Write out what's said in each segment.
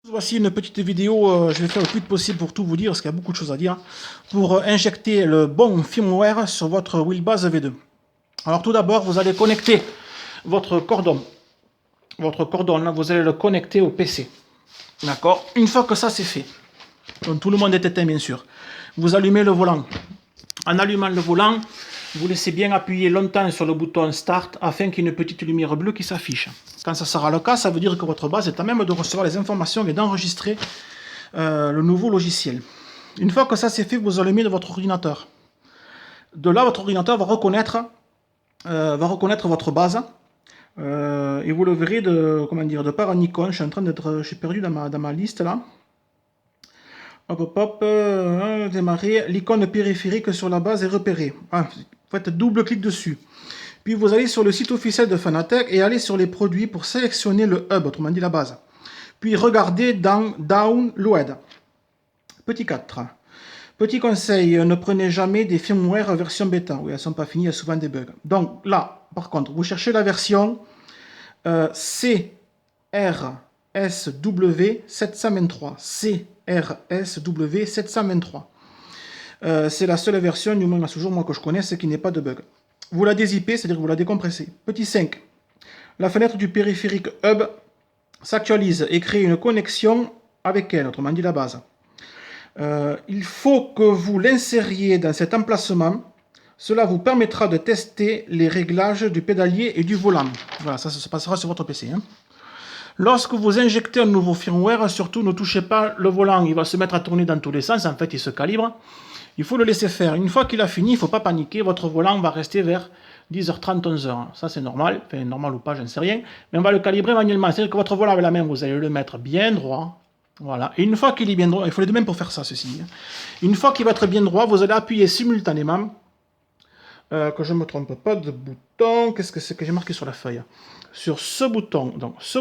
Voici une petite vidéo, je vais faire le plus vite possible pour tout vous dire, parce qu'il y a beaucoup de choses à dire, pour injecter le bon firmware sur votre Wheelbase V2. Alors tout d'abord, vous allez connecter votre cordon. Votre cordon, là, vous allez le connecter au PC. D'accord? Une fois que ça c'est fait, donc tout le monde est éteint bien sûr, vous allumez le volant. En allumant le volant, vous laissez bien appuyer longtemps sur le bouton Start afin qu'il y ait une petite lumière bleue qui s'affiche. Quand ça sera le cas, ça veut dire que votre base est à même de recevoir les informations et d'enregistrer le nouveau logiciel. Une fois que ça c'est fait, vous allumez votre ordinateur. De là, votre ordinateur va reconnaître votre base. Et vous le verrez de par un icône. Je suis perdu dans ma liste là. Démarrer. L'icône périphérique sur la base est repérée. Vous faites double clic dessus. Puis vous allez sur le site officiel de Fanatec et allez sur les produits pour sélectionner le hub, autrement dit la base. Puis regardez dans Download. Petit 4. Petit conseil, ne prenez jamais des firmware version bêta. Oui, elles ne sont pas finies, il y a souvent des bugs. Donc là, par contre, vous cherchez la version CRSW 723. CRSW 723. C'est la seule version, du moins à ce jour, moi, que je connaisse, qui n'est pas de bug. Vous la dézippez, c'est-à-dire que vous la décompressez. Petit 5. La fenêtre du périphérique hub s'actualise et crée une connexion avec elle, autrement dit la base. Il faut que vous l'insériez dans cet emplacement. Cela vous permettra de tester les réglages du pédalier et du volant. Voilà, ça se passera sur votre PC. Lorsque vous injectez un nouveau firmware, surtout ne touchez pas le volant. Il va se mettre à tourner dans tous les sens. En fait, il se calibre. Il faut le laisser faire. Une fois qu'il a fini, il ne faut pas paniquer. Votre volant va rester vers 10h30, 11h. Ça, c'est normal. Enfin, normal ou pas, je ne sais rien. Mais on va le calibrer manuellement. C'est-à-dire que votre volant avec la main, vous allez le mettre bien droit. Voilà. Et une fois qu'il est bien droit, il faut les deux mains pour faire ça, ceci. Une fois qu'il va être bien droit, vous allez appuyer simultanément. Que je ne me trompe pas de bouton. Qu'est-ce que c'est que j'ai marqué sur la feuille? Sur ce bouton. Donc, ce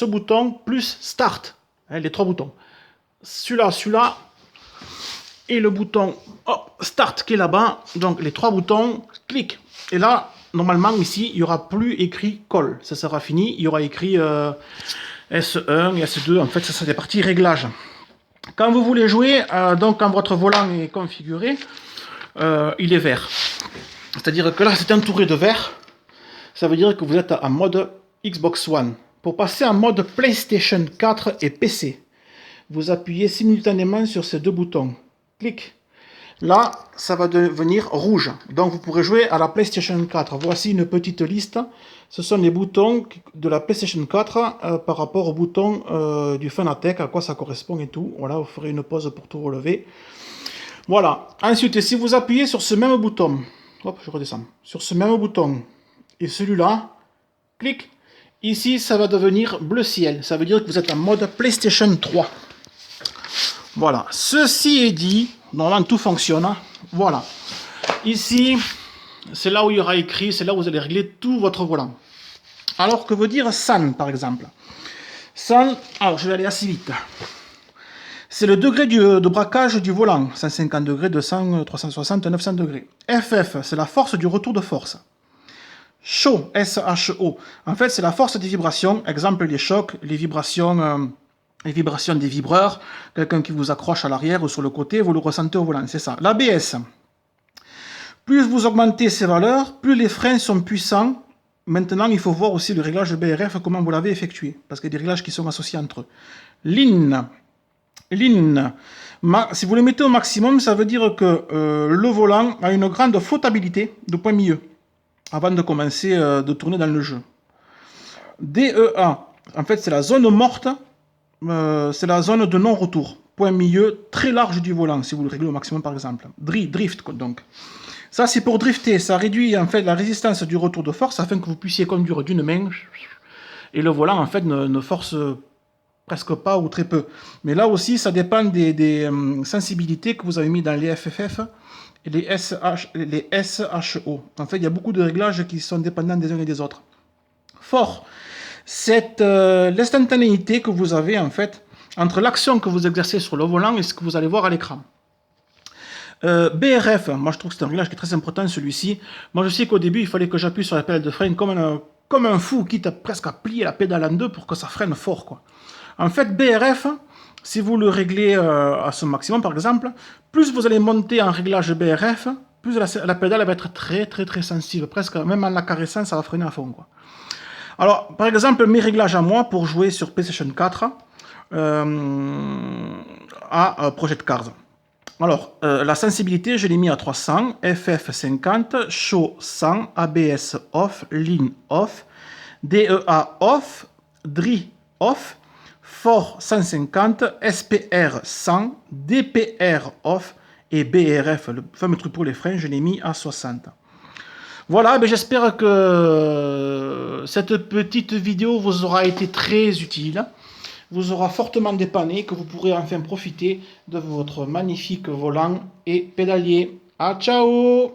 bouton, plus Start. Les trois boutons. Celui-là. Et le bouton Start qui est là-bas. Donc, les trois boutons, clic. Et là, normalement, ici, il n'y aura plus écrit Call. Ça sera fini. Il y aura écrit S1 et S2. En fait, ça c'est des parties réglages. Quand vous voulez jouer, donc quand votre volant est configuré, il est vert. C'est-à-dire que là, c'est entouré de vert. Ça veut dire que vous êtes en mode Xbox One. Pour passer en mode PlayStation 4 et PC, vous appuyez simultanément sur ces deux boutons. Clic. Là, ça va devenir rouge. Donc, vous pourrez jouer à la PlayStation 4. Voici une petite liste. Ce sont les boutons de la PlayStation 4 par rapport aux boutons du Fanatec, à quoi ça correspond et tout. Voilà, vous ferez une pause pour tout relever. Voilà. Ensuite, si vous appuyez sur ce même bouton, hop, je redescends. Sur ce même bouton et celui-là, clic. Ici, ça va devenir bleu ciel. Ça veut dire que vous êtes en mode PlayStation 3. Voilà. Ceci est dit, normalement tout fonctionne. Voilà. Ici, c'est là où il y aura écrit, c'est là où vous allez régler tout votre volant. Alors, que veut dire SAN, par exemple? SAN, alors je vais aller assez vite. C'est le degré de braquage du volant, 150 degrés, 200, 360, 900 degrés. FF, c'est la force du retour de force. SHO, S-H-O, en fait c'est la force des vibrations, exemple les chocs, les vibrations des vibreurs, quelqu'un qui vous accroche à l'arrière ou sur le côté, vous le ressentez au volant, c'est ça. L'ABS, plus vous augmentez ces valeurs, plus les freins sont puissants. Maintenant, il faut voir aussi le réglage de BRF, comment vous l'avez effectué, parce qu'il y a des réglages qui sont associés entre eux. LIN, si vous le mettez au maximum, ça veut dire que le volant a une grande flottabilité de point milieu, avant de commencer de tourner dans le jeu. DEA, en fait c'est la zone morte, c'est la zone de non-retour, point milieu très large du volant, si vous le réglez au maximum par exemple. Drift donc. Ça c'est pour drifter, ça réduit en fait la résistance du retour de force afin que vous puissiez conduire d'une main et le volant en fait ne force presque pas ou très peu. Mais là aussi ça dépend des sensibilités que vous avez mis dans les FFF et les SHO. En fait il y a beaucoup de réglages qui sont dépendants des uns et des autres. Fort, c'est l'instantanéité que vous avez en fait entre l'action que vous exercez sur le volant et ce que vous allez voir à l'écran. BRF, moi je trouve que c'est un réglage qui est très important celui-ci. Moi je sais qu'au début il fallait que j'appuie sur la pédale de frein comme un fou, quitte presque à plier la pédale en deux pour que ça freine fort, quoi. En fait, BRF, si vous le réglez à son maximum, par exemple, plus vous allez monter en réglage BRF, plus la pédale va être très sensible. Presque, même en la caressant, ça va freiner à fond, quoi. Alors, par exemple, mes réglages à moi pour jouer sur PlayStation 4 à Project Cars. Alors, la sensibilité, je l'ai mis à 300, FF 50, Show 100, ABS off, Lean off, DEA off, DRI off, For 150, SPR 100, DPR off et BRF, le fameux truc pour les freins, je l'ai mis à 60. Voilà, ben j'espère que cette petite vidéo vous aura été très utile, vous aura fortement dépanné, que vous pourrez enfin profiter de votre magnifique volant et pédalier. Ah, ciao!